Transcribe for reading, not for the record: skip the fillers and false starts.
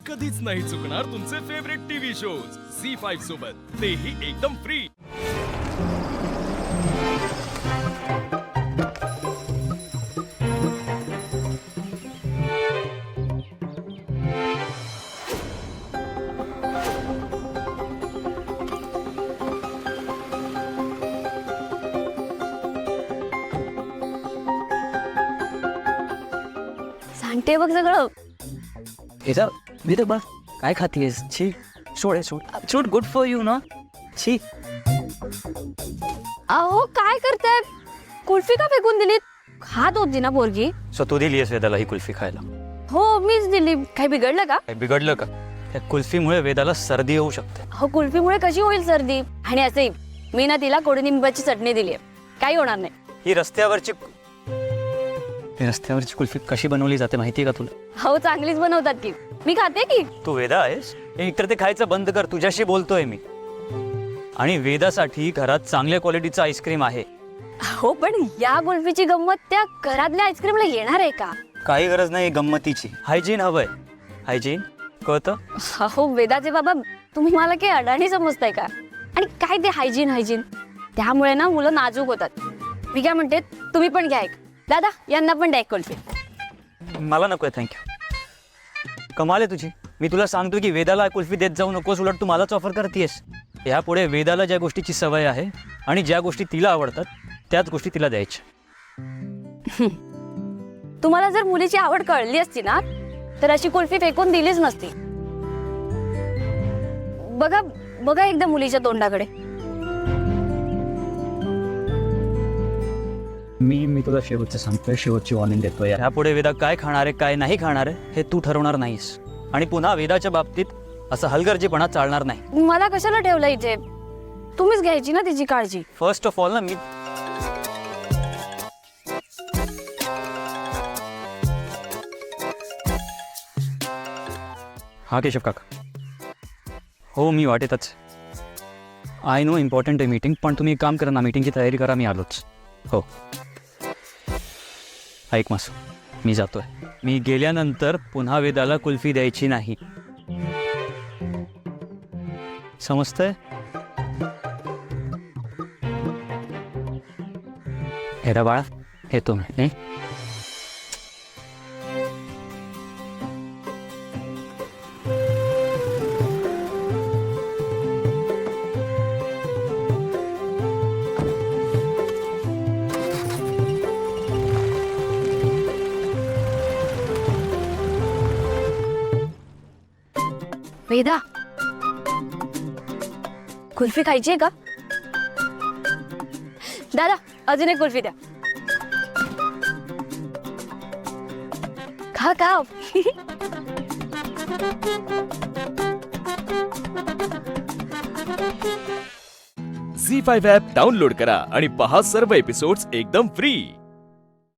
कधीच नाही चुकणार तुमचे फेवरेट टीव्ही शोज झी5 सोबत, तेही एकदम फ्री। सांगते बघ सगळं। याचा मी तर बघ काय खातीयस? छी, सोड सोड, गुड फॉर यू ना। छी, अहो काय करताय? कुल्फी का फेकून दिलीत? खात होती ना पोरगी। सो तू दिलीयस वेदाला ही कुल्फी खायला? हो मीच दिली। काही बिघडलं का? काय बिघडलं का? त्या कुल्फीमुळे वेदाला सर्दी येऊ शकते। हो कुल्फीमुळे कशी होईल सर्दी? आणि असे मी ना तिला कडुनिंबाची चटणी दिली, काही होणार नाही। ही रस्त्यावरची कुल्फी कशी बनवली जाते माहितीये का तुला? हो चांगलीच बनवतात की, मी खाते की। तू वेदा आहेस? एकतर ते खायचं बंद कर, तुझ्याशी बोलतोय मी। आणि वेदासाठी घरात चांगल्या क्वालिटीचं आईस्क्रीम आहे। हो पण या कुल्फीची गंमत त्या घरातल्या आईस्क्रीमला येणार आहे का? काही गरज नाही गंमतीची, हायजीन हवंय। हायजीन कळतं? हो वेदाचे बाबा, तुम्ही मला काही अडाणी समजताय का? आणि काय ते हायजीन त्यामुळे ना मुलं नाजूक होतात। मी काय म्हणते, तुम्ही पण घ्या एक। दादा यांना पण द्या एक कुल्फी। मला नकोय, थँक्यू। कमाल आहे तुझी। मी तुला सांगतो की वेदाला कुल्फी देत जाऊ नकोस, उलट तू मलाच ऑफर करतेस। यापुढे वेदाला ज्या गोष्टीची सवय आहे आणि ज्या गोष्टी तिला आवडतात त्याच गोष्टी तिला द्यायच्या। तुम्हाला जर मुलीची आवड कळली असती ना तर अशी कुल्फी फेकून दिलीच नसती। बघा बघा एकदा मुलीच्या तोंडाकडे। मी तुला शेवटचं सांगतोय, शेवटची वॉर्निंग देतोय। यापुढे वेदा काय खाणार आहे काय नाही खाणार आहे हे तू ठरवणार नाहीस। आणि पुन्हा वेदाच्या बाबतीत असं हलगर्जीपणा चालणार नाही। मला कशाला ठेवलं इथे? तुम्हीच घ्यायची ना तिची काळजी। फर्स्ट ऑफ ऑल ना मी हा केशव काका, हो मी वाटेतच। आय नो इम्पॉर्टंट आहे मीटिंग, पण तुम्ही एक काम करा ना, मीटिंगची तयारी करा, मी आलोच। हो ऐक मस, मी जातोय। मी गेल्यानंतर पुन्हा वेदाला कुल्फी द्यायची नाही, समजतंय? हेरा बाळा, येतो मी। वेदा कुल्फी खायची आहे का? दादा अजून एक कुल्फी द्या। खा खा। झी5 ॲप डाउनलोड करा आणि पहा सर्व एपिसोड्स एकदम फ्री।